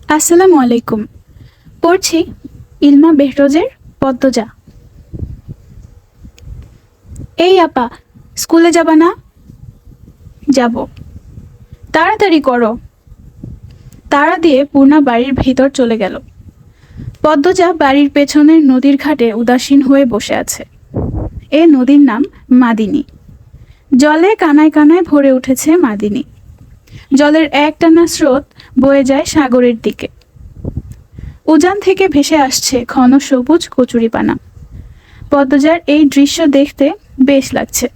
আসসালামু আলাইকুম। পড়ছি ইলমা বেহরোজের পদ্মজা। এই আপা, স্কুলে যাবা না? যাব। তাড়াতাড়ি করো। তাড়া দিয়ে পূর্ণা বাড়ির ভিতর চলে গেল। পদ্মজা বাড়ির পেছনের নদীর ঘাটে উদাসীন হয়ে বসে আছে। এ নদীর নাম মাদিনী। জলে কানায় কানায় ভরে উঠেছে মাদিনী। জলের একটানা স্রোত বয়ে যায় সাগরের দিকে। উজান থেকে ভেসে আসছে ঘন সবুজ কচুরিপানা। পদ্মজার এই দৃশ্য দেখতে বেশ লাগছে।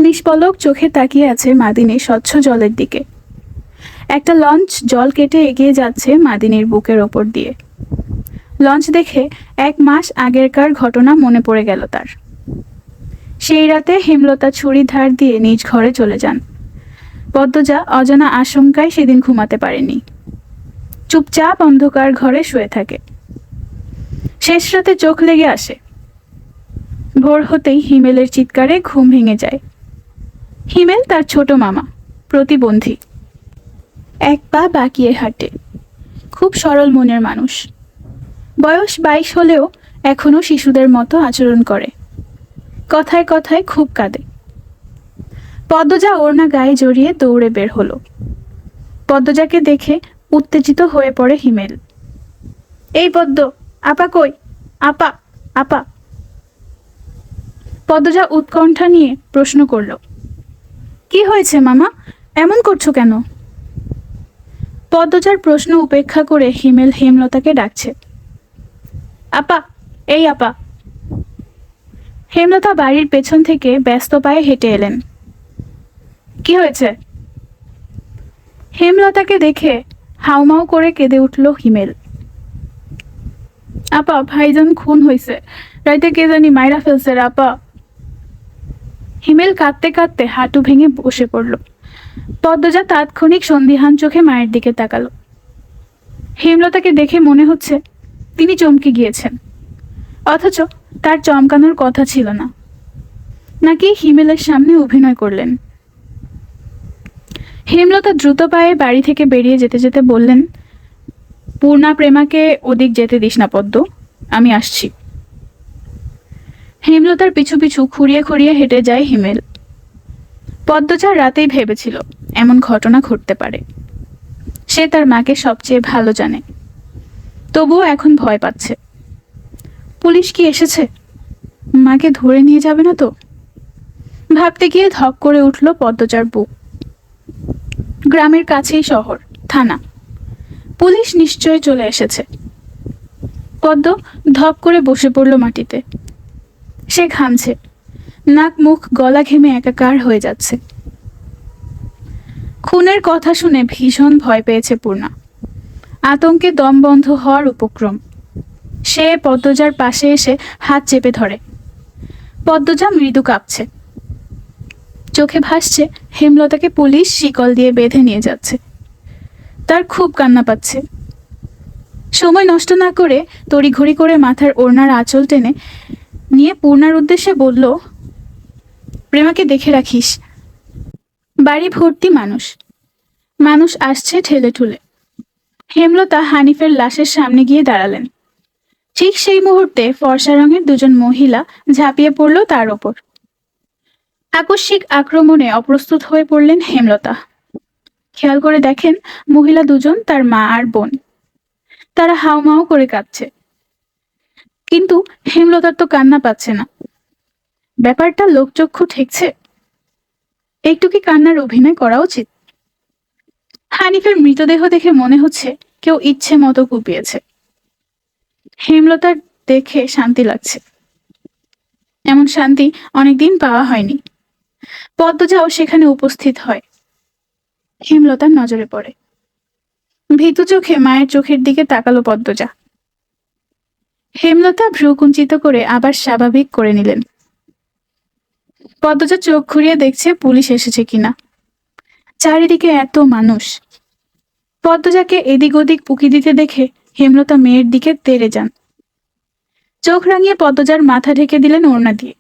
নিষ্পলক চোখে তাকিয়ে আছে মাদিনী স্বচ্ছ জলের দিকে। একটা লঞ্চ জল কেটে এগিয়ে যাচ্ছে মাদিনীর বুকের ওপর দিয়ে। লঞ্চ দেখে 1 মাস আগেরকার ঘটনা মনে পড়ে গেল তার। সেই রাতে হেমলতা ছুরি ধার দিয়ে নিজ ঘরে চলে যান। পদ্মজা অজানা আশঙ্কায় সেদিন ঘুমাতে পারেনি। চুপচাপ অন্ধকার ঘরে শুয়ে থাকে। শেষ রাতে চোখ লেগে আসে। ভোর হতেই হিমেলের চিৎকারে ঘুম ভেঙে যায়। হিমেল তার ছোট মামা, প্রতিবন্ধী। এক পা বাঁকিয়ে হাঁটে। খুব সরল মনের মানুষ। বয়স 22 হলেও এখনো শিশুদের মতো আচরণ করে। কথায় কথায় খুব কাঁদে। পদ্মজা ওড়না গায়ে জড়িয়ে দৌড়ে বের হলো। পদ্মজাকে দেখে উত্তেজিত হয়ে পড়ে হিমেল। এই পদ্ম, আপা কই? আপা, আপা। পদ্মজা উৎকণ্ঠা নিয়ে প্রশ্ন করল, কি হয়েছে মামা? এমন করছো কেন? পদ্মজার প্রশ্ন উপেক্ষা করে হিমেল হেমলতাকে ডাকছে। আপা, এই আপা। হেমলতা বাড়ির পেছন থেকে ব্যস্ত পায়ে হেঁটে এলেন। কি হয়েছে? হেমলতাকে দেখে হাউমাউ করে কেঁদে উঠল হিমেল। আপা, ভাইজান খুন হয়েছে। রাইতে কে জানি মাইরা ফেলছে রে আপা। হিমেল কাঁদতে কাঁদতে হাঁটু ভেঙে বসে পড়ল। পদ্মজা তাৎক্ষণিক সন্দিহান চোখে মায়ের দিকে তাকালো। হেমলতাকে দেখে মনে হচ্ছে তিনি চমকে গিয়েছেন, অথচ তার চমকানোর কথা ছিল না। নাকি হিমেলের সামনে অভিনয় করলেন। হেমলতা দ্রুত পায়ে বাড়ি থেকে বেরিয়ে যেতে যেতে বললেন, পূর্ণা প্রেমাকে ওদিক যেতে দিস না পদ্ম, আমি আসছি। হেমলতার পিছু পিছু খুঁড়িয়ে খুঁড়িয়ে হেঁটে যায় হিমেল। পদ্মজা রাতেই ভেবেছিল এমন ঘটনা ঘটতে পারে। সে তার মাকে সবচেয়ে ভালো জানে, তবুও এখন ভয় পাচ্ছে। পুলিশ কি এসেছে? মাকে ধরে নিয়ে যাবে না তো? ভাবতে গিয়ে ধক করে উঠল পদ্মজার বুক। গ্রামের কাছেই শহর, থানা। পুলিশ নিশ্চয় চলে এসেছে। পদ্ম ধপ করে বসে পড়ল মাটিতে। সে ঘামছে, নাক মুখ গলা ঘেমে একাকার হয়ে যাচ্ছে। খুনের কথা শুনে ভীষণ ভয় পেয়েছে পূর্ণা। আতঙ্কে দম বন্ধ হওয়ার উপক্রম। সে পদ্মজার পাশে এসে হাত চেপে ধরে। পদ্মজা মৃদু কাঁপছে। চোখে ভাসছে হেমলতাকে পুলিশ শিকল দিয়ে বেঁধে নিয়ে যাচ্ছে। তার খুব কান্না পাচ্ছে। সময় নষ্ট না করে তড়িঘড়ি করে মাথার ওড়নার আঁচল টেনে নিয়ে পূর্ণার উদ্দেশ্যে বলল, প্রেমাকে দেখে রাখিস। বাড়ি ভর্তি মানুষ। মানুষ আসছে ঠেলে ঠুলে। হেমলতা হানিফের লাশের সামনে গিয়ে দাঁড়ালেন। ঠিক সেই মুহূর্তে ফর্সা রঙের দুজন মহিলা ঝাঁপিয়ে পড়ল তার ওপর। আকস্মিক আক্রমণে অপ্রস্তুত হয়ে পড়লেন হেমলতা। খেয়াল করে দেখেন মহিলা দুজন তার মা আর বোন। তারা হাউমাউ করে কাঁদছে, কিন্তু হেমলতার তো কান্না পাচ্ছে না। ব্যাপারটা লোকচক্ষু ঠেকছে। একটু কি কান্নার অভিনয় করা উচিত? হানিফের মৃতদেহ দেখে মনে হচ্ছে কেউ ইচ্ছে মতো কুপিয়েছে। হেমলতার দেখে শান্তি লাগছে। এমন শান্তি অনেকদিন পাওয়া হয়নি। পদ্মজাও সেখানে উপস্থিত হয়। হেমলতার নজরে পড়ে। ভীতু চোখে মায়ের চোখের দিকে তাকালো পদ্মজা। হেমলতা ভ্রু কুঞ্চিত করে আবার স্বাভাবিক করে নিলেন। পদ্মজা চোখ ঘুরিয়ে দেখছে পুলিশ এসেছে কিনা। চারিদিকে এত মানুষ। পদ্মজাকে এদিক ওদিক উকি দিতে দেখে হেমলতা মেয়ের দিকে তেড়ে যান। চোখ রাঙিয়ে পদ্মজার মাথা ঢেকে দিলেন ওড়না দিয়ে।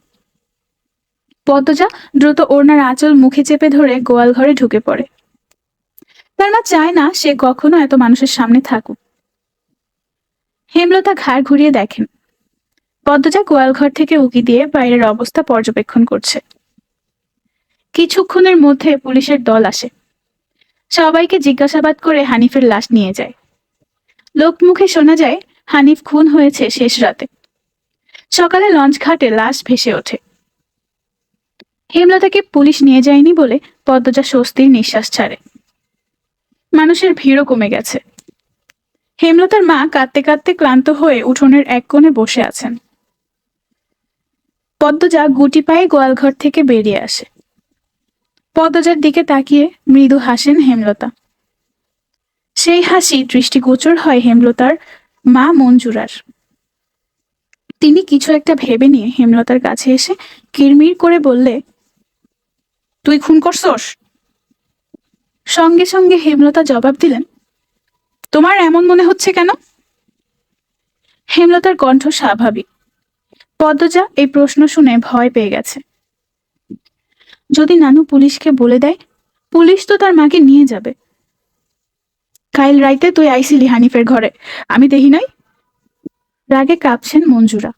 পদ্মজা দ্রুত ওড়নার আঁচল মুখে চেপে ধরে গোয়াল ঘরে ঢুকে পড়ে। তার মা চায় না সে কখনো এত মানুষের সামনে থাকুক। হেমলতা ঘাড় ঘুরিয়ে দেখেন পদ্মজা গোয়ালঘর থেকে উকি দিয়ে বাইরের অবস্থা পর্যবেক্ষণ করছে। কিছুক্ষণের মধ্যে পুলিশের দল আসে, সবাইকে জিজ্ঞাসাবাদ করে হানিফের লাশ নিয়ে যায়। লোকমুখে শোনা যায় হানিফ খুন হয়েছে শেষ রাতে। সকালে লঞ্চ ঘাটে লাশ ভেসে ওঠে। হেমলতাকে পুলিশ নিয়ে যায়নি বলে পদ্মজা স্বস্তির নিঃশ্বাস ছাড়ে। মানুষের ভিড়ও কমে গেছে। হেমলতার মা কাঁদতে কাঁদতে ক্লান্ত হয়ে উঠোনের এক কোণে বসে আছেন। পদ্মজা গুটি পায়ে গোয়ালঘর থেকে বেরিয়ে আসে। পদ্মজার দিকে তাকিয়ে মৃদু হাসেন হেমলতা। সেই হাসি দৃষ্টিগোচর হয় হেমলতার মা মঞ্জুরার। তিনি কিছু একটা ভেবে নিয়ে হেমলতার কাছে এসে কিরমির করে বললে, তুই খুন করছস? সঙ্গে সঙ্গে হেমলতা জবাব দিলেন, তোমার এমন মনে হচ্ছে কেন? হেমলতার কণ্ঠ স্বাভাবিক। পদ্মজা এই প্রশ্ন শুনে ভয় পেয়ে গেছে। যদি নানু পুলিশকে বলে দেয়, পুলিশ তো তার মাকে নিয়ে যাবে। কাইল রাইতে তুই আইছিলি হানিফের ঘরে, আমি দেখি নাই? রাগে কাঁপছেন মঞ্জুরা।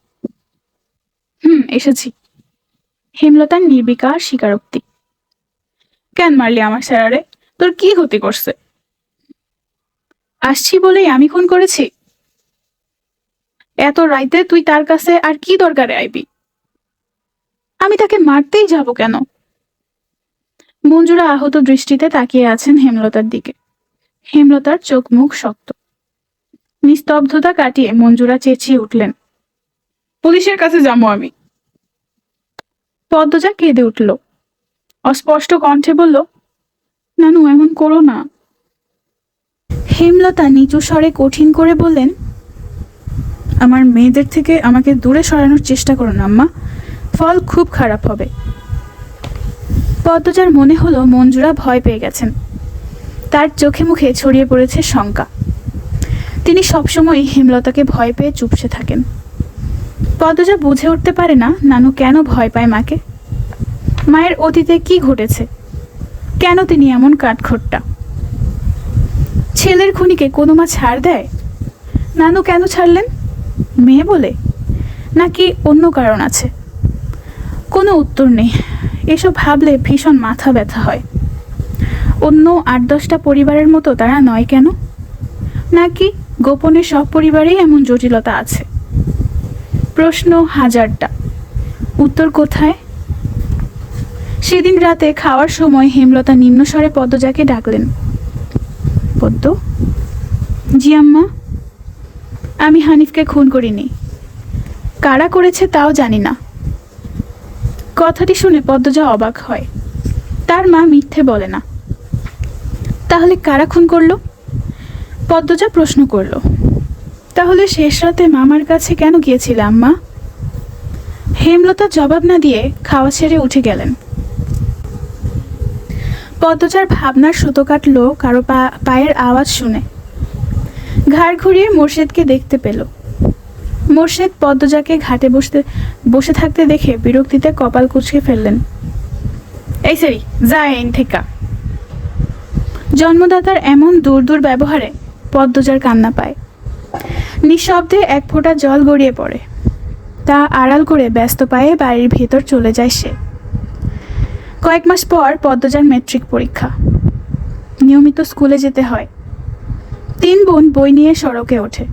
এসেছি। হেমলতার নির্বিকার স্বীকারোক্তি। কেন মারলি আমার স্যারারে? তোর কি ক্ষতি করছে? আসছি বলেই আমি খুন করেছি? এত রাইতে তুই তার কাছে আর কি দরকারে আইবি? আমি তাকে মারতেই যাব কেন? মঞ্জুরা আহত দৃষ্টিতে তাকিয়ে আছেন হেমলতার দিকে। হেমলতার চোখ মুখ শক্ত। নিস্তব্ধতা কাটিয়ে মঞ্জুরা চেঁচিয়ে উঠলেন, পুলিশের কাছে যাবো আমি। পদ্মজা কেঁদে উঠল। অস্পষ্ট কণ্ঠে বলল, নানু এমন করো না। হেমলতা নিচু স্বরে কঠিন করে বললেন, আমার মেয়েদের থেকে আমাকে দূরে সরানোর চেষ্টা করো না আম্মা, ফল খুব খারাপ হবে। পদ্মজার মনে হলো মঞ্জুরা ভয় পেয়ে গেছেন। তার চোখে মুখে ছড়িয়ে পড়েছে শঙ্কা। তিনি সবসময় হেমলতাকে ভয় পেয়ে চুপসে থাকেন। পদ্মজা বুঝে উঠতে পারে না নানু কেন ভয় পায় মাকে। মায়ের অতীতে কি ঘটেছে? কেন তিনি এমন কাঠখোট্টা? ছেলের খুনিকে কোনো মা ছাড় দেয়? নানু কেন ছাড়লেন? মেয়ে বলে, নাকি অন্য কারণ আছে? কোনো উত্তর নেই। এসব ভাবলে ভীষণ মাথা ব্যথা হয়। অন্য ৮-১০টা পরিবারের মতো তারা নয় কেন? নাকি গোপনে সব পরিবারেই এমন জটিলতা আছে? প্রশ্ন হাজারটা, উত্তর কোথায়? সেদিন রাতে খাওয়ার সময় হেমলতা নিম্নস্বরে পদ্মজাকে ডাকলেন, পদ্ম। জি আম্মা। আমি হানিফকে খুন করিনি। কারা করেছে তাও জানি না। কথাটি শুনে পদ্মজা অবাক হয়। তার মা মিথ্যে বলে না। তাহলে কারা খুন করলো? পদ্মজা প্রশ্ন করল। তাহলে শেষ রাতে মামার কাছে কেন গিয়েছিলে আম্মা? হেমলতা জবাব না দিয়ে খাওয়া ছেড়ে উঠে গেলেন। পদ্মজার ভাবনার সুতো কাটল কারো পায়ের আওয়াজ শুনে। ঘাড় ঘুরিয়ে মোর্শেদকে দেখতে পেল। মোর্শেদ পদ্মজাকে ঘাটে বসে থাকতে দেখে বিরক্তিতে কপাল কুঁচকে ফেললেন। এই সারি যা এন থেকে। জন্মদাতার এমন দূর দূর ব্যবহারে পদ্মজার কান্না পায়। নিঃশব্দে এক ফোঁটা জল গড়িয়ে পড়ে। তা আড়াল করে ব্যস্ত পায়ে বাড়ির ভেতর চলে যায় সে। কয়েক মাস পর পদ্মজার মেট্রিক পরীক্ষা। নিয়মিত স্কুলে যেতে হয়। ৩ বোন বই নিয়ে সড়কে ওঠে।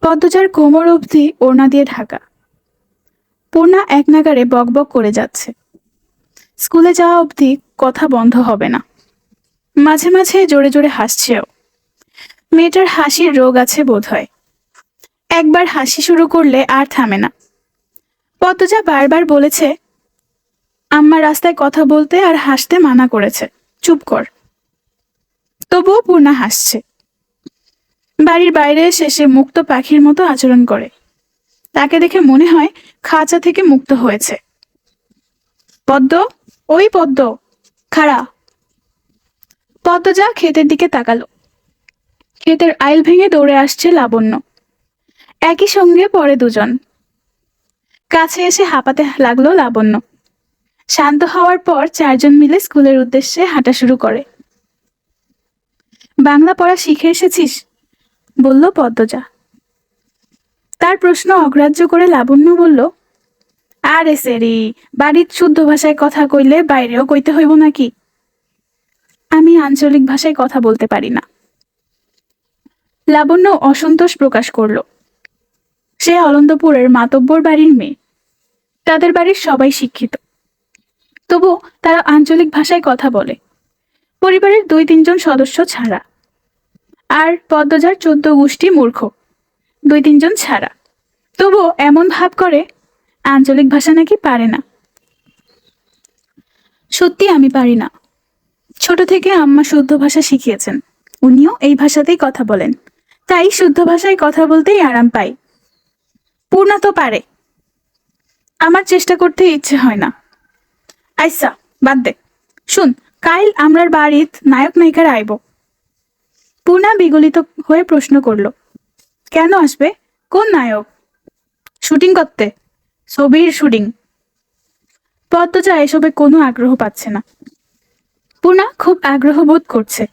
পদ্মজার কোমর অবধি ওড়না দিয়ে ঢাকা। পূর্ণা এক নাগারে বকবক করে যাচ্ছে। স্কুলে যাওয়া অবধি কথা বন্ধ হবে না। মাঝে মাঝে জোরে জোরে হাসছেও। মেয়েটার হাসির রোগ আছে বোধহয়। একবার হাসি শুরু করলে আর থামে না। পদ্মজা বারবার বলেছে, আম্মা রাস্তায় কথা বলতে আর হাসতে মানা করেছে, চুপ কর। তবুও পূর্ণা হাসছে। বাড়ির বাইরে এসে সে মুক্ত পাখির মতো আচরণ করে। তাকে দেখে মনে হয় খাঁচা থেকে মুক্ত হয়েছে। পদ্ম, ওই পদ্ম, খাড়া। পদ্মজা ক্ষেতের দিকে তাকালো। ক্ষেতের আইল ভেঙে দৌড়ে আসছে লাবণ্য। একই সঙ্গে পরে দুজন। কাছে এসে হাঁপাতে লাগলো লাবণ্য। শান্ত হওয়ার পর 4 জন মিলে স্কুলের উদ্দেশ্যে হাঁটা শুরু করে। বাংলা পড়া শিখে এসেছিস, বলল পদ্মজা। তার প্রশ্ন অগ্রাহ্য করে লাবণ্য বলল, আরে সেরি, বাড়ির শুদ্ধ ভাষায় কথা কইলে বাইরেও কইতে হইব নাকি? আমি আঞ্চলিক ভাষায় কথা বলতে পারি না। লাবণ্য অসন্তোষ প্রকাশ করল। সে অলন্দপুরের মাতব্বর বাড়ির মেয়ে। তাদের বাড়ির সবাই শিক্ষিত, তবু তারা আঞ্চলিক ভাষায় কথা বলে, পরিবারের 2-3 জন সদস্য ছাড়া। আর পদ্মজার 14 গোষ্ঠী মূর্খ, 2-3 জন ছাড়া। তবু এমন ভাব করে আঞ্চলিক ভাষা নাকি পারে না। সত্যি আমি পারি না। ছোট থেকে আম্মা শুদ্ধ ভাষা শিখিয়েছেন, উনিও এই ভাষাতেই কথা বলেন, তাই শুদ্ধ ভাষায় কথা বলতেই আরাম পাই। পূর্ণা তো পারে, আমার চেষ্টা করতে ইচ্ছে হয় না। আইসা বাদ দে, শুন, কাইল আমরার বাড়িত নায়ক নায়িকার আইব। পূর্ণা বিগলিত হয়ে প্রশ্ন করল, কেন আসবে? কোন নায়ক? শুটিং করতে, ছবির শুটিং। পদ্মজা এসবে কোনো আগ্রহ পাচ্ছে না। পূর্ণা খুব আগ্রহ বোধ করছে।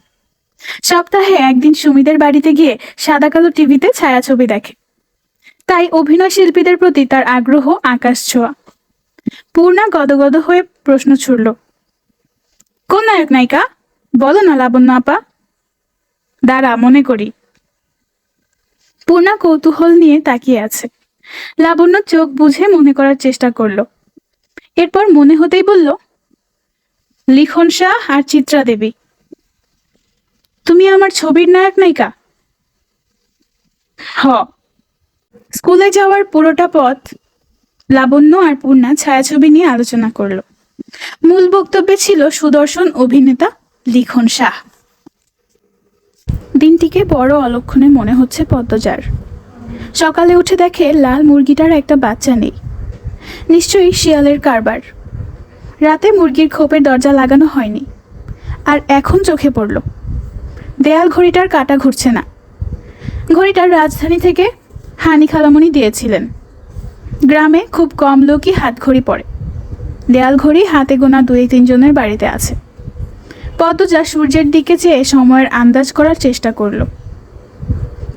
সপ্তাহে একদিন সুমিদের বাড়িতে গিয়ে সাদা কালো টিভিতে ছায়াছবি দেখে, তাই অভিনয় শিল্পীদের প্রতি তার আগ্রহ আকাশ ছোঁয়া। পূর্ণা গদগদ হয়ে প্রশ্ন ছুড়ল, কোন নায়ক নায়িকা? বলো না লাবণ্য আপা। দাঁড়া, মনে করি। পূর্ণা কৌতূহল নিয়ে তাকিয়ে আছে। লাবণ্য চোখ বুঝে মনে করার চেষ্টা করলো। এরপর মনে হতেই বলল, লিখন শাহ আর চিত্রা দেবী। তুমি আমার ছবির নায়ক নায়িকা? হ। স্কুলে যাওয়ার পুরোটা পথ লাবণ্য আর পূর্ণা ছায়াছবি নিয়ে আলোচনা করলো। মূল বক্তব্যে ছিল সুদর্শন অভিনেতা লিখন শাহ। দিনটিকে বড় অলক্ষণে মনে হচ্ছে পদ্মজার। সকালে উঠে দেখে লাল মুরগিটার একটা বাচ্চা নেই। নিশ্চয়ই শিয়ালের কারবার। রাতে মুরগির খোপের দরজা লাগানো হয়নি। আর এখন চোখে পড়ল, দেয়াল ঘড়িটার কাঁটা ঘুরছে না। ঘড়িটার রাজধানী থেকে হানি খালামণি দিয়েছিলেন। গ্রামে খুব কম লোকই হাত ঘড়ি পরে। দেয়াল ঘড়ি হাতে গোনা 2-3 জনের বাড়িতে আছে। পদ্মজা সূর্যের দিকে চেয়ে সময়ের আন্দাজ করার চেষ্টা করল।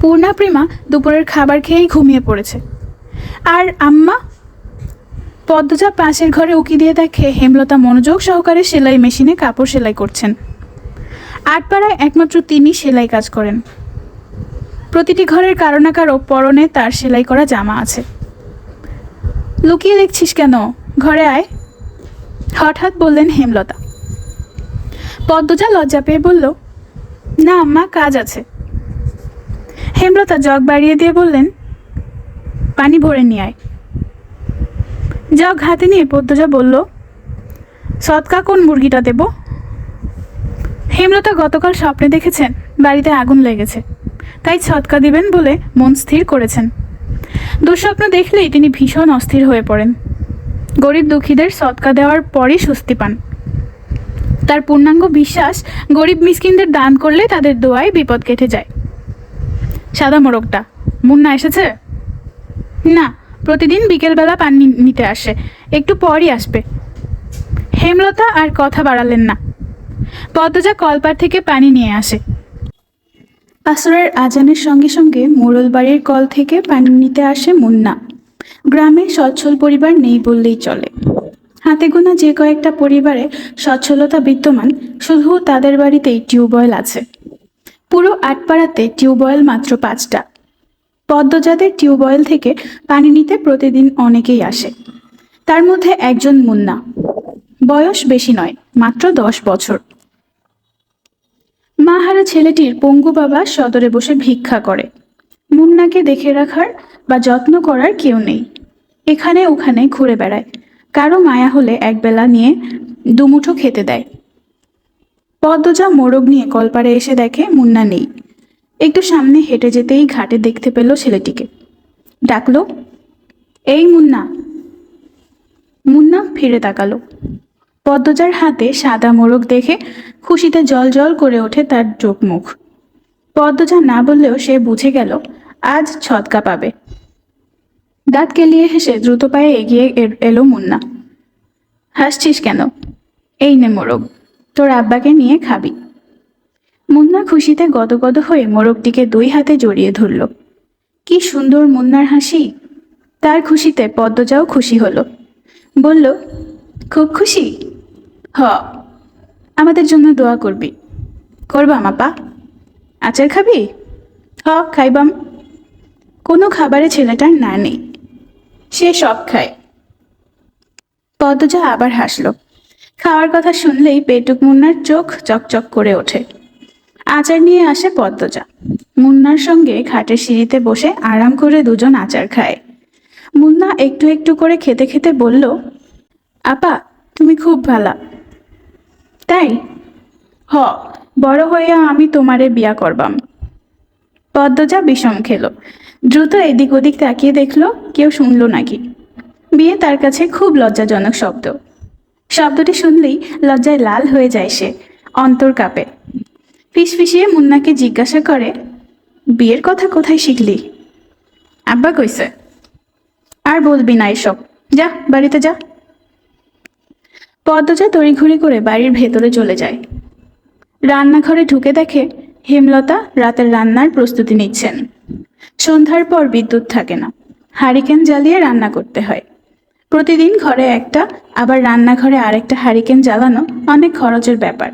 পূর্ণা প্রেমা দুপুরের খাবার খেয়েই ঘুমিয়ে পড়েছে। আর আম্মা? পদ্মজা পাশের ঘরে উকি দিয়ে দেখে হেমলতা মনোযোগ সহকারে সেলাই মেশিনে কাপড় সেলাই করছেন। আটপাড়ায় একমাত্র তিনি সেলাই কাজ করেন। প্রতিটি ঘরের কারো না কারো পরনে তার সেলাই করা জামা আছে। লুকিয়ে দেখছিস কেন? ঘরে আয়, হঠাৎ বললেন হেমলতা। পদ্মজা লজ্জা পেয়ে বলল, না আম্মা, কাজ আছে। হেমলতা জগ বাড়িয়ে দিয়ে বললেন, পানি ভরে নিয়ে আয়। জগ হাতে নিয়ে পদ্মজা বলল, সৎকা কোন মুরগিটা দেব? হেমলতা গতকাল স্বপ্নে দেখেছেন বাড়িতে আগুন লেগেছে, তাই ছটকা দিবেন বলে মন স্থির করেছেন। দুঃস্বপ্ন দেখলেই তিনি ভীষণ অস্থির হয়ে পড়েন। গরিব দুঃখীদের সৎকা দেওয়ার পরই স্বস্তি পান। তার পূর্ণাঙ্গ বিশ্বাস, গরিব মিসকিনদের দান করলে তাদের দোয়ায় বিপদ কেটে যায়। সাদা মোরগটা মুন্না এসেছে? না, প্রতিদিন বিকেলবেলা পানি নিতে আসে, একটু পরই আসবে। হেমলতা আর কথা বাড়ালেন না। পদ্মজা কলপার থেকে পানি নিয়ে আসে। আসরের আজানের সঙ্গে সঙ্গে মোড়ল বাড়ির কল থেকে পানি নিতে আসে মুন্না। গ্রামে সচ্ছল পরিবার নেই বললেই চলে। হাতে গোনা যে কয়েকটা পরিবারে সচ্ছলতা বিদ্যমান, শুধু তাদের বাড়িতেই টিউবওয়েল আছে। পুরো আটপাড়াতে টিউবওয়েল মাত্র 5টা। পদ্মজাদের টিউবওয়েল থেকে পানি নিতে প্রতিদিন অনেকেই আসে। তার মধ্যে একজন মুন্না। বয়স বেশি নয়, মাত্র 10 বছর। মাহারা ছেলেটির পঙ্গু বাবা সদরে বসে ভিক্ষা করে। মুন্নাকে দেখে রাখার বা যত্ন করার কেউ নেই। এখানে ওখানে ঘুরে বেড়ায়, কারো মায়া হলে একবেলা নিয়ে দুমুঠো খেতে দেয়। পদ্মজা মোরগ নিয়ে কলপারে এসে দেখে মুন্না নেই। একটু সামনে হেঁটে যেতেই ঘাটে দেখতে পেল ছেলেটিকে। ডাকলো, এই মুন্না। মুন্না ফিরে তাকালো। পদ্মজার হাতে সাদা মোরগ দেখে খুশিতে জল জল করে ওঠে তার চোখ মুখ। পদ্মজা না বললেও সে বুঝে গেল আজ ছটকা পাবে। দাঁত কেলিয়ে হেসে দ্রুত পায়ে এগিয়ে এলো মুন্না। হাসছিস কেন? এই নে মোরগ, তোর আব্বাকে নিয়ে খাবি। মুন্না খুশিতে গদগদ হয়ে মোরগটিকে 2 হাতে জড়িয়ে ধরল। কি সুন্দর মুন্নার হাসি! তার খুশিতে পদ্মজাও খুশি হলো। বলল, খুব খুশি? হ। আমাদের জন্য দোয়া করবি? করবাম আপা। আচার খাবি? হ, খাইবাম। কোনো খাবারে ছেলেটার না নেই, সে সব খায়। পদ্মজা আবার হাসল। খাওয়ার কথা শুনলেই পেটুক মুন্নার চোখ চকচক করে ওঠে। আচার নিয়ে আসে পদ্মজা। মুন্নার সঙ্গে খাটের সিঁড়িতে বসে আরাম করে দুজন আচার খায়। মুন্না একটু একটু করে খেতে খেতে বলল, আপা তুমি খুব ভালা। তাই? হ, বড় হইয়া আমি তোমারে বিয়া করবাম। পদ্মজা বিষম খেল। দ্রুত এদিক ওদিক তাকিয়ে দেখলো কেউ শুনল নাকি। বিয়ে তার কাছে খুব লজ্জাজনক শব্দ। শব্দটি শুনলেই লজ্জায় লাল হয়ে যায় সে, অন্তর কাঁপে। ফিসফিসিয়ে মুন্নাকে জিজ্ঞাসা করে, বিয়ের কথা কোথায় শিখলি? আব্বা কইছে। আর বলবি না এসব, যা বাড়িতে যা। পদ্মজা তড়িঘড়ি করে বাড়ির ভেতরে চলে যায়। রান্নাঘরে ঢুকে দেখে হেমলতা রাতের রান্নার প্রস্তুতি নিচ্ছেন। সন্ধ্যার পর বিদ্যুৎ থাকে না, হারিকেন জ্বালিয়ে রান্না করতে হয়। প্রতিদিন ঘরে একটা, আবার রান্নাঘরে আরেকটা হারিকেন জ্বালানো অনেক খরচের ব্যাপার।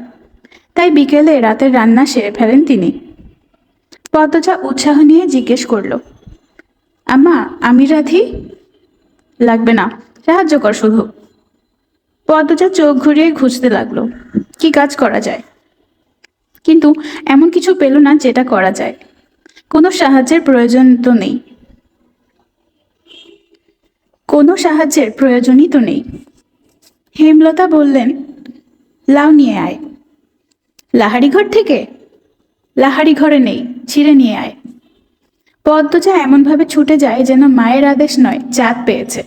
তাই বিকেলে রাতের রান্না সেরে ফেলেন তিনি। পদ্মজা উৎসাহ নিয়ে জিজ্ঞেস করল, আম্মা আমি রাঁধি? লাগবে না, সাহায্য কর শুধু। পদ্মজা চোখ ঘুরিয়ে খুঁজতে লাগলো কি কাজ করা যায়, কিন্তু এমন কিছু পেল না যেটা করা যায়। কোনো সাহায্যের প্রয়োজন তো নেই, কোনো সাহায্যের প্রয়োজনই তো নেই। হেমলতা বললেন, লাউ নিয়ে আয়। লাহারি ঘর থেকে? লাহারি ঘরে নেই, ছিঁড়ে নিয়ে আয়। পদ্মজা এমনভাবে ছুটে যায় যেন মায়ের আদেশ নয়, চাঁদ পেয়েছে।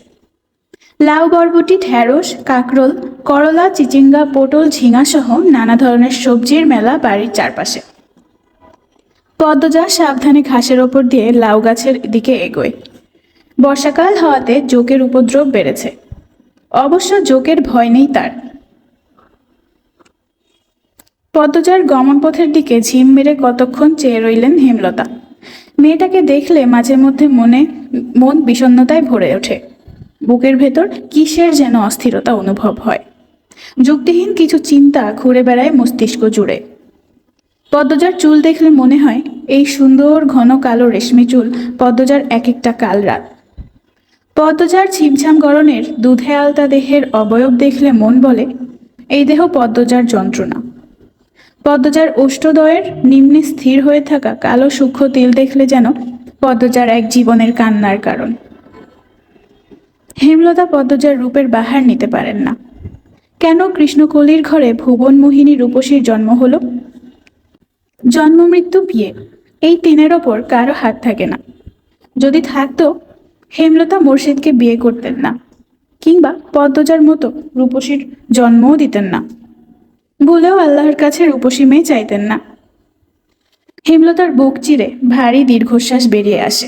লাউ, বরবটি, ঢেঁড়স, কাঁকরোল, করলা, চিচিঙ্গা, পটল, ঝিঙা সহ নানা ধরনের সবজির মেলা বাড়ির চারপাশে। পদ্মজা সাবধানে ঘাসের ওপর দিয়ে লাউ গাছের দিকে এগোয়। বর্ষাকাল হওয়াতে জোকের উপদ্রব বেড়েছে। অবশ্য জোকের ভয় নেই তার। পদ্মজার গমনপথের দিকে ঝিম মেরে কতক্ষণ চেয়ে রইলেন হেমলতা। মেয়েটাকে দেখলে মাঝে মধ্যে মন বিষণ্ণতায় ভরে ওঠে। বুকের ভেতর কিসের যেন অস্থিরতা অনুভব হয়। যুক্তিহীন কিছু চিন্তা ঘুরে বেড়ায় মস্তিষ্ক জুড়ে। পদ্মজার চুল দেখলে মনে হয় এই সুন্দর ঘন কালো রেশমি চুল পদ্মজার এক একটা কাল রাত। পদ্মজার ছিমছাম গড়নের দুধে আলতা দেহের অবয়ব দেখলে মন বলে এই দেহ পদ্মজার যন্ত্রণা। পদ্মজার ওষ্ঠদ্বয়ের নিম্নে স্থির হয়ে থাকা কালো সূক্ষ্ম তিল দেখলে যেন পদ্মজার এক জীবনের কান্নার কারণ। হেমলতা পদ্মজার রূপের বাহার নিতে পারেন না। কেন কৃষ্ণকলির ঘরে ভুবন মোহিনী রূপসীর জন্ম হলো? জন্ম মৃত্যু বিয়ে, এই তিনের ওপর কারো হাত থাকে না। যদি থাকতো, হেমলতা মোর্শেদকে বিয়ে করতেন না, কিংবা পদ্মজার মতো রূপসীর জন্মও দিতেন না। বলেও আল্লাহর কাছে রূপসী মেয়ে চাইতেন না। হেমলতার বুক চিরে ভারী দীর্ঘশ্বাস বেরিয়ে আসে।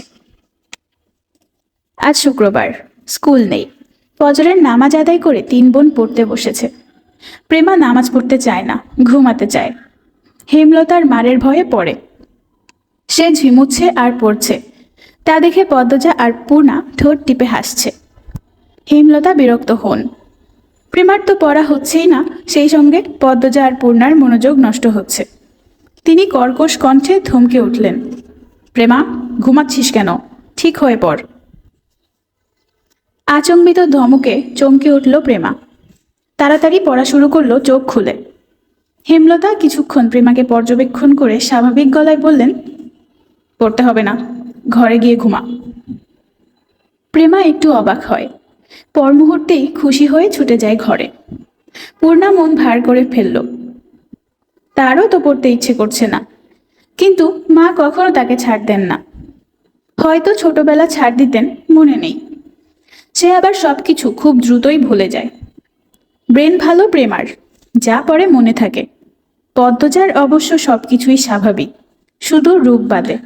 আজ শুক্রবার, স্কুল নেই। ফজরের নামাজ আদায় করে 3 বোন পড়তে বসেছে। প্রেমা নামাজ পড়তে চায় না, ঘুমাতে চায়। হেমলতার মারের ভয়ে পড়ে। সে ঝিমুচ্ছে আর পড়ছে, তা দেখে পদ্মজা আর পূর্ণা ঠোঁট টিপে হাসছে। হেমলতা বিরক্ত হন। প্রেমার তো পড়া হচ্ছেই না, সেই সঙ্গে পদ্মজা আর পূর্ণার মনোযোগ নষ্ট হচ্ছে। তিনি কর্কশ কণ্ঠে থমকে উঠলেন, প্রেমা ঘুমাচ্ছিস কেন? ঠিক হয়ে পড়। আচম্বিত ধমকে চমকে উঠল প্রেমা। তাড়াতাড়ি পড়া শুরু করলো চোখ খুলে। হেমলতা কিছুক্ষণ প্রেমাকে পর্যবেক্ষণ করে স্বাভাবিক গলায় বললেন, পড়তে হবে না, ঘরে গিয়ে ঘুমা। প্রেমা একটু অবাক হয়, পর মুহূর্তেই খুশি হয়ে ছুটে যায় ঘরে। পূর্ণা মন ভার করে ফেলল। তারও তো পড়তে ইচ্ছে করছে না, কিন্তু মা কখনো তাকে ছাড় দেন না। হয়তো ছোটবেলা ছাড় দিতেন, মনে নেই। সে আবার সবকিছু খুব দ্রুতই ভুলে যায়। ব্রেন ভালো প্রেমার, যা পড়ে মনে থাকে। পদ্মজার অবশ্য সবকিছুই স্বাভাবিক, শুধু রূপ বাদে।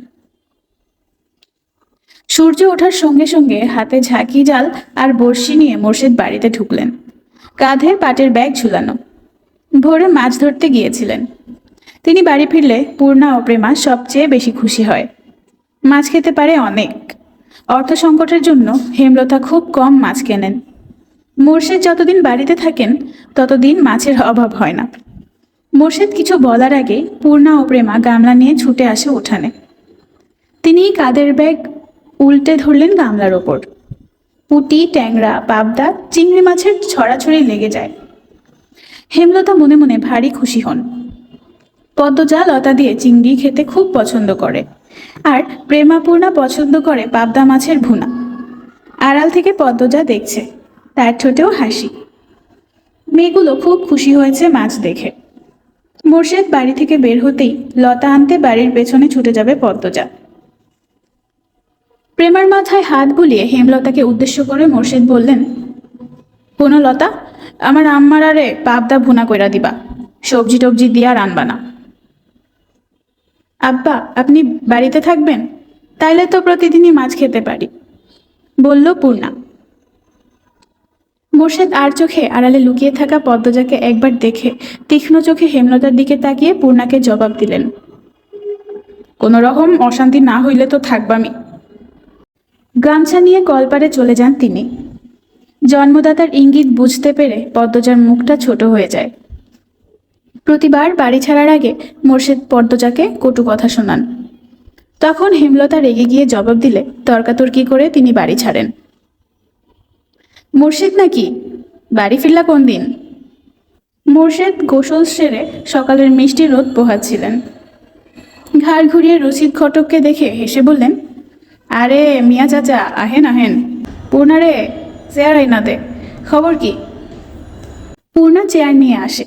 সূর্য ওঠার সঙ্গে সঙ্গে হাতে ঝাঁকি জাল আর বড়শি নিয়ে মোর্শেদ বাড়িতে ঢুকলেন। কাঁধে পাটের ব্যাগ ঝুলানো। ভোরে মাছ ধরতে গিয়েছিলেন। তিনি বাড়ি ফিরলে পূর্ণা ও প্রেমা সবচেয়ে বেশি খুশি হয়। মাছ খেতে পারে অনেক। অর্থ সংকটের জন্য হেমলতা খুব কম মাছ কেনেন। মোর্শেদ যতদিন বাড়িতে থাকেন ততদিন মাছের অভাব হয় না। মোর্শেদ কিছু বলার আগে পূর্ণা ও প্রেমা গামলা নিয়ে ছুটে আসে উঠানে। তিনি কাদের ব্যাগ উল্টে ধরলেন গামলার ওপর। পুঁটি, ট্যাংরা, পাবদা, চিংড়ি মাছের ছড়াছড়ি লেগে যায়। হেমলতা মনে মনে ভারী খুশি হন। পদ্মজা লতা দিয়ে চিংড়ি খেতে খুব পছন্দ করে, আর প্রেমা পূর্ণা পছন্দ করে পাবদা মাছের ভুনা। আড়াল থেকে পদ্মজা দেখছে, তার ঠোঁটেও হাসি। মেয়েগুলো খুব খুশি হয়েছে মাছ দেখে। মোর্শেদ বাড়ি থেকে বের হতেই লতা আনতে বাড়ির পেছনে ছুটে যাবে পদ্মজা। প্রেমার মাথায় হাত বুলিয়ে হেমলতাকে উদ্দেশ্য করে মোর্শেদ বললেন, কোনো লতা, আমার আম্মার আরে পাবদা ভুনা কইরা দিবা, সবজি টবজি দিয়া রানবা না। আব্বা, আপনি বাড়িতে থাকবেন? তাইলে তো প্রতিদিনই মাছ খেতে পারি, বলল পূর্ণা। মোর্শেদ আর চোখে আড়ালে লুকিয়ে থাকা পদ্মজাকে একবার দেখে তীক্ষ্ণ চোখে হেমলতার দিকে তাকিয়ে পূর্ণাকে জবাব দিলেন, কোনো রকম অশান্তি না হইলে তো থাকবামি। গামছা নিয়ে কলপারে চলে যান তিনি। জন্মদাতার ইঙ্গিত বুঝতে পেরে পদ্মজার মুখটা ছোট হয়ে যায়। প্রতিবার বাড়ি ছাড়ার আগে মোর্শেদ পদ্মজাকে কটু কথা শোনান। তখন হেমলতা রেগে গিয়ে জবাব দিলে তর্কাতর্কি করে তিনি বাড়ি ছাড়েন। মোর্শেদ নাকি বাড়ি ফিরলা কোন দিন? মোর্শেদ গোসল সেরে সকালের মিষ্টি রোদ পোহাচ্ছিলেন। ঘাড় ঘুরিয়ে রশিদ ঘটককে দেখে হেসে বললেন, আরে মিয়া চাচা, আহেন আহেন। পূর্ণা রে, চেয়ার আইনা দে, খবর কি? পূর্ণা চেয়ার নিয়ে আসে।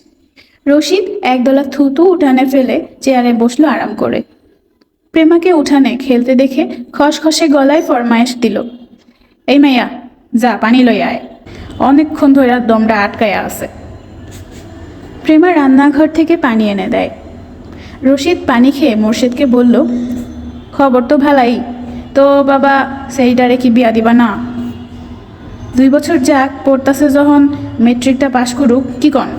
রশিদ একদলা থুতু উঠানে ফেলে চেয়ারে বসলো আরাম করে। প্রেমাকে উঠানে খেলতে দেখে খসখসে গলায় ফরমায়েশ দিল, এই মাইয়া, যা পানি লই আয়, অনেকক্ষণ ধরে দমটা আটকায়া আছে। প্রেমা রান্নাঘর থেকে পানি এনে দেয়। রশিদ পানি খেয়ে মোর্শেদকে বলল, খবর তো ভালাই, তো বাবা সেইটারে কি বিয়া দিবা না? 2 বছর যাক পড়তাছে, যখন মেট্রিকটা পাশ করুক, কি কন?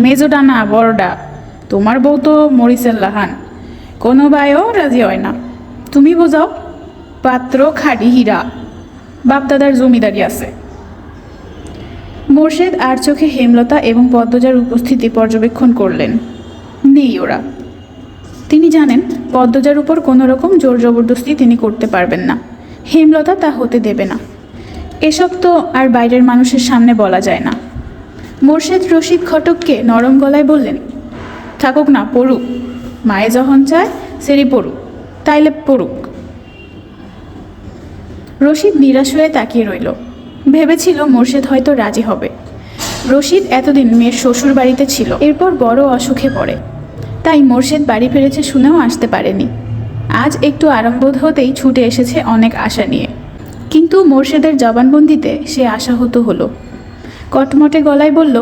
মেজোটা না বড়টা, তোমার বউ তো মরিচের লাহান, কোনো বায়ও রাজি হয় না। তুমি বোঝাও, পাত্র খাঁটি হীরা, বাপদাদার জমিদারি আছে। মোর্শেদ আর চোখে হেমলতা এবং পদ্মজার উপস্থিতি পর্যবেক্ষণ করলেন। নেই ওরা। তিনি জানেন পদ্মজার উপর কোনো রকম জোর জবরদস্তি তিনি করতে পারবেন না। হেমলতা তা হতে দেবে না। এসব তো আর বাইরের মানুষের সামনে বলা যায় না। মোর্শেদ রশিদ ঘটককে নরম গলায় বললেন, থাকুক না, পড়ুক, মায়ে যখন চায় সেরি পড়ুক, তাইলে পড়ুক। রশিদ নিরাশ হয়ে তাকিয়ে রইল। ভেবেছিল মোর্শেদ হয়তো রাজি হবে। রশিদ এতদিন মেয়ের শ্বশুর বাড়িতে ছিল, এরপর বড় অসুখে পড়ে, তাই মোর্শেদ বাড়ি ফিরেছে শুনেও আসতে পারেনি। আজ একটু আরামবোধ হতেই ছুটে এসেছে অনেক আশা নিয়ে। কিন্তু মোর্শেদের জবানবন্দিতে সে আশাহত হলো। কটমটে গলায় বলল,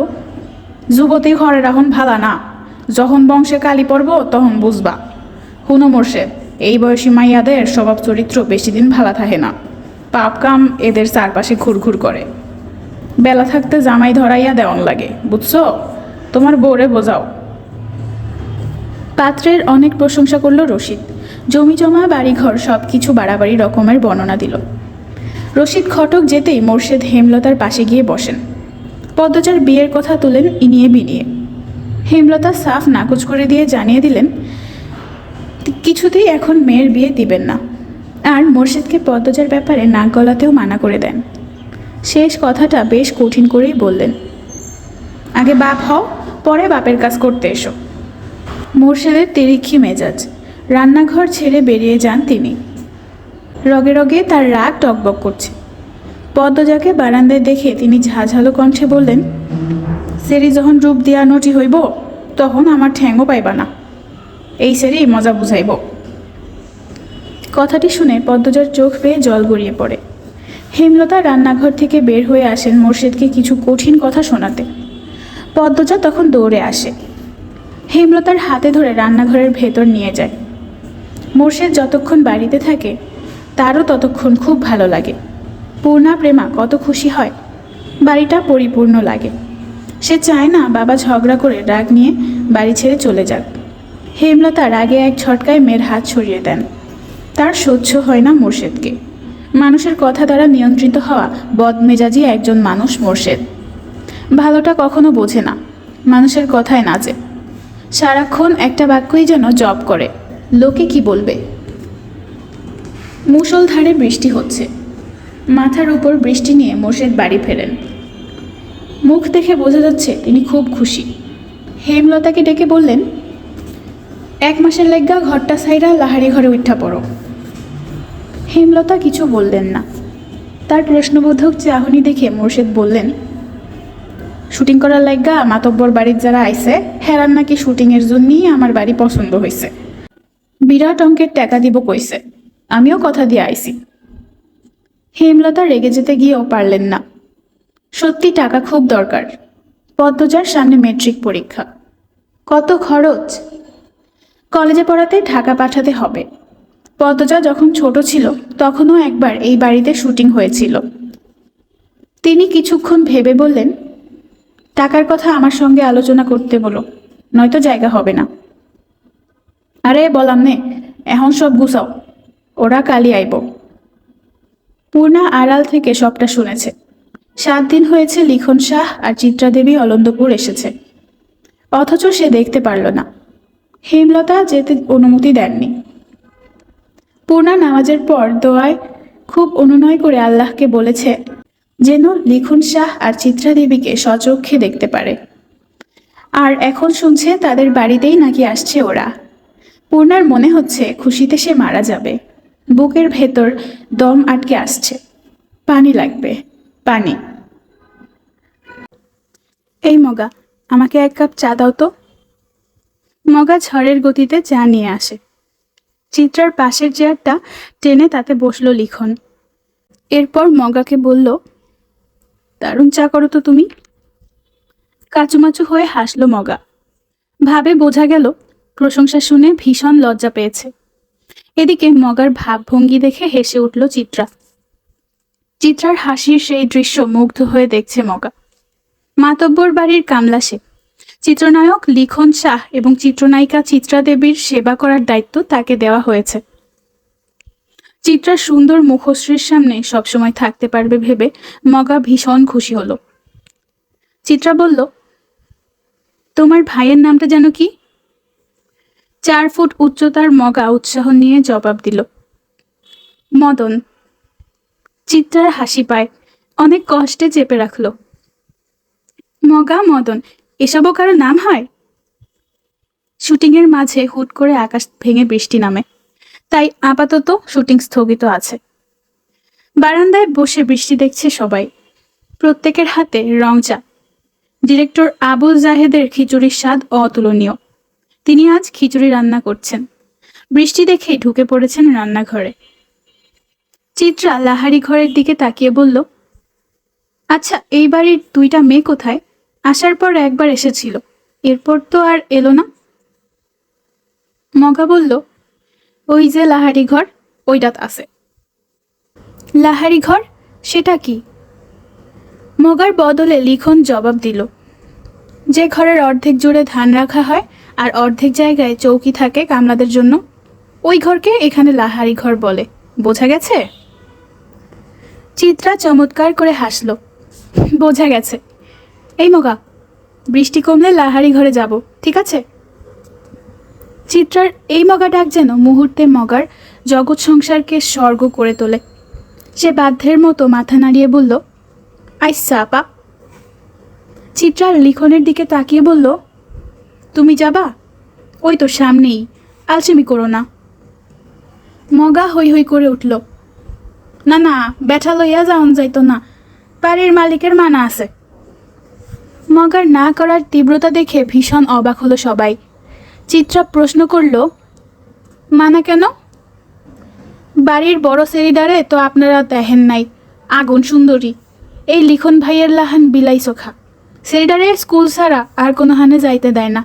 যুবতী ঘরে রাখুন ভালা না, যখন বংশে কালি পড়ব তখন বুঝবা। হুনো মোর্শেদ, এই বয়সী মাইয়াদের স্বভাব চরিত্র বেশি দিন ভালা থাকে না, পাপ কাম এদের চারপাশে ঘুরঘুর করে। বেলা থাকতে জামাই ধরাইয়া দেওয়ান লাগে, বুঝছো? তোমার বউরে বোঝাও। পাত্রের অনেক প্রশংসা করলো রশিদ। জমি জমা বাড়িঘর সব কিছু বাড়াবাড়ি রকমের বর্ণনা দিল। রশিদ ঘটক যেতেই মোর্শেদ হেমলতার পাশে গিয়ে বসেন। পদ্মজার বিয়ের কথা তুলেন ইনিয়ে বিনিয়ে। হেমলতা সাফ নাকচ করে দিয়ে জানিয়ে দিলেন কিছুতেই এখন মেয়ের বিয়ে দিবেন না, আর মোর্শেদকে পদ্মজার ব্যাপারে নাক গলাতেও মানা করে দেন। শেষ কথাটা বেশ কঠিন করেই বললেন, আগে বাপ হও, পরে বাপের কাজ করতে এসো। মোর্শেদের তেরিক্ষি মেজাজ। রান্নাঘর ছেড়ে বেরিয়ে যান তিনি। রগে রগে তার রাগ টকবক করছে। পদ্মজাকে বারান্দায় দেখে তিনি ঝাঝালো কণ্ঠে বললেন, সেরি যখন রূপ দিয়া নটি হইব তখন আমার ঠ্যাংও পাইবা না, এই সেরি মজা বুঝাইব। কথাটি শুনে পদ্মজার চোখ বেয়ে জল গড়িয়ে পড়ে। হেমলতা রান্নাঘর থেকে বের হয়ে আসেন মোর্শেদকে কিছু কঠিন কথা শোনাতে। পদ্মজা তখন দৌড়ে আসে, হেমলতার হাতে ধরে রান্নাঘরের ভেতর নিয়ে যায়। মোর্শেদ যতক্ষণ বাড়িতে থাকে তারও ততক্ষণ খুব ভালো লাগে। পূর্ণা প্রেমা কত খুশি হয়, বাড়িটা পরিপূর্ণ লাগে। সে চায় না বাবা ঝগড়া করে রাগ নিয়ে বাড়ি ছেড়ে চলে যাক। হেমলতা রাগে এক ঝটকায় মেয়ের হাত সরিয়ে দেন। তার সহ্য হয় না মোর্শেদকে। মানুষের কথা দ্বারা নিয়ন্ত্রিত হওয়া বদমেজাজি একজন মানুষ মোর্শেদ। ভালোটা কখনো বোঝে না, মানুষের কথায় নাচে। সারাক্ষণ একটা বাক্যই যেন জপ করে, লোকে কি বলবে। মুষলধারে বৃষ্টি হচ্ছে। মাথার উপর বৃষ্টি নিয়ে মোর্শেদ বাড়ি ফেরেন। মুখ দেখে বোঝা যাচ্ছে তিনি খুব খুশি। হেমলতাকে ডেকে বললেন, 1 মাসের লেগা ঘরটা সাইরা লাহারি ঘরে উঠা পড়ো। হেমলতা কিছু বললেন না। তার প্রশ্নবোধক চাহনি দেখে মোর্শেদ বললেন, শুটিং করার লাইগা মাতব্বর বাড়ির যারা আইছে হেরান নাকি শুটিংয়ের জন্যই আমার বাড়ি পছন্দ হয়েছে। বিরাট অঙ্কের টাকা দিব কইছে, আমিও কথা দিয়ে আইছি। হেমলতা রেগে যেতে গিয়েও পারলেন না। সত্যি টাকা খুব দরকার। পদ্মজার সামনে মেট্রিক পরীক্ষা। কত খরচ! কলেজে পড়াতে ঢাকা পাঠাতে হবে। পদ্মজা যখন ছোট ছিল তখনও একবার এই বাড়িতে শুটিং হয়েছিল। তিনি কিছুক্ষণ ভেবে বললেন, টাকার কথা আমার সঙ্গে আলোচনা করতে বলো, নয়তো জায়গা হবে না। আরে বললাম নে, এখন সব গুছাও, ওরা কালই আইব। পূর্ণা আড়াল থেকে সবটা শুনেছে। 7 দিন হয়েছে লিখন শাহ আর চিত্রা দেবী অলন্দপুর এসেছে, অথচ সে দেখতে পারল না। হেমলতা যেতে অনুমতি দেননি। পূর্ণা নামাজের পর দোয়ায় খুব অনুনয় করে আল্লাহকে বলেছে যেন লিখন শাহ আর চিত্রা দেবীকে সচক্ষে দেখতে পারে। আর এখন শুনছে তাদের বাড়িতেই নাকি আসছে ওরা। পূর্ণার মনে হচ্ছে খুশিতে সে মারা যাবে। বুকের ভেতর দম আটকে আসছে। পানি লাগবে, পানি। এই মগা, আমাকে 1 কাপ চা দাও তো। মগা ঝড়ের গতিতে চা নিয়ে আসে। চিত্রার পাশের চেয়ারটা টেনে তাতে বসল লিখন। এরপর মগাকে বলল, দারুণ চা করো তো তুমি। কাচুমাচু হয়ে হাসল মগা। ভাবে বোঝা গেল প্রশংসা শুনে ভীষণ লজ্জা পেয়েছে। এদিকে মগার ভাবভঙ্গি দেখে হেসে উঠল চিত্রা। চিত্রার হাসির সেই দৃশ্য মুগ্ধ হয়ে দেখছে মগা। মাতব্বর বাড়ির কামলা সে। চিত্রনায়ক লিখন শাহ এবং চিত্রনায়িকা চিত্রা দেবীর সেবা করার দায়িত্ব তাকে দেওয়া হয়েছে। চিত্রার সুন্দর মুখশ্রীর সামনে সবসময় থাকতে পারবে ভেবে মগা ভীষণ খুশি হলো। চিত্রা বলল, তোমার ভাইয়ের নামটা যেন কি? 4 ফুট উচ্চতার মগা উৎসাহ নিয়ে জবাব দিল, মদন। চিত্রার হাসি পায়, অনেক কষ্টে চেপে রাখল। মগা, মদন, এসবও কারো নাম হয়? শুটিংয়ের মাঝে হুট করে আকাশ ভেঙে বৃষ্টি নামে, তাই আপাতত শুটিং স্থগিত আছে। বারান্দায় বসে বৃষ্টি দেখছে সবাই। প্রত্যেকের হাতে রং চা। ডিরেক্টর আবুল জাহেদের খিচুড়ির স্বাদ অতুলনীয়। তিনি আজ খিচুড়ি রান্না করছেন। বৃষ্টি দেখেই ঢুকে পড়েছেন রান্নাঘরে। চিত্রা লাহারি ঘরের দিকে তাকিয়ে বলল, আচ্ছা, এই বাড়ির 2টা মেয়ে কোথায়? আসার পর একবার এসেছিল, এরপর তো আর এলো না। মগা বলল, ওই যে লাহারি ঘর, ওইটাত আছে। লাহারি ঘর? সেটা কি? মগার বদলে লিখন জবাব দিল, যে ঘরের অর্ধেক জুড়ে ধান রাখা হয় আর অর্ধেক জায়গায় চৌকি থাকে কামলাদের জন্য, ওই ঘরকে এখানে লাহারি ঘর বলে। বোঝা গেছে? চিত্রা চমৎকার করে হাসল। বোঝা গেছে। এই মগা, বৃষ্টি কমলে লাহারি ঘরে যাব, ঠিক আছে? চিত্রার এই মগা ডাক যেন মুহূর্তে মগার জগৎ সংসারকে স্বর্গ করে তোলে। সে বাধ্যের মতো মাথা নাড়িয়ে বলল, আইসা আপা। চিত্রার লিখনের দিকে তাকিয়ে বলল, তুমি যাবা? ওই তো সামনেই, আলসেমি করো না। মগা হৈ হৈ করে উঠল, না না, ব্যাঠা লইয়া যাওন যাইতো না, বাড়ির মালিকের মানা আছে। মগার না করার তীব্রতা দেখে ভীষণ অবাক হলো সবাই। চিত্রা প্রশ্ন করল, মানা কেন? বাড়ির বড় সেরিডারে তো আপনারা দেখেন নাই, আগুন সুন্দরী। এই লিখন ভাইয়ের লাহান বিলাই চোখা। সেরিডারে স্কুল ছাড়া আর কোনো হানে যাইতে দেয় না।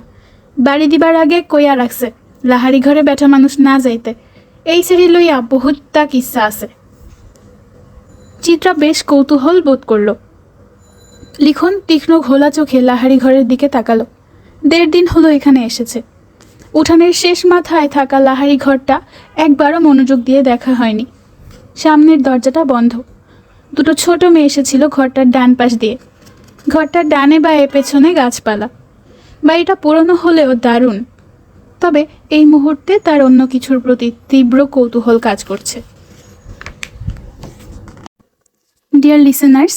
বাড়ি দিবার আগে কইয়া রাখছে লাহারি ঘরে বেঠা মানুষ না যাইতে। এই সেরি লইয়া বহুত তাক ইচ্ছা আছে। চিত্রা বেশ কৌতূহল বোধ করল। লিখন তীক্ষ্ণ ঘোলা চোখে লাহারি ঘরের দিকে তাকালো। 1.5 দিন হলো এখানে এসেছে। উঠানের শেষ মাথায় থাকা লাহারি ঘরটা একবারও মনোযোগ দিয়ে দেখা হয়নি। সামনের দরজাটা বন্ধ। দুটো ছোট মেয়ে এসেছিল ঘরটার ডান পাশ দিয়ে। ঘরটার ডানে বায়ে পেছনে গাছপালা। বাড়িটা পুরনো হলেও দারুণ। তবে এই মুহূর্তে তার অন্য কিছুর প্রতি তীব্র কৌতূহল কাজ করছে। ডিয়ার লিসেনার্স,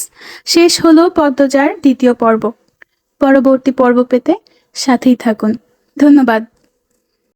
শেষ হলো পদ্মজার 2য় পর্ব। পরবর্তী পর্ব পেতে সাথেই থাকুন। ধন্যবাদ।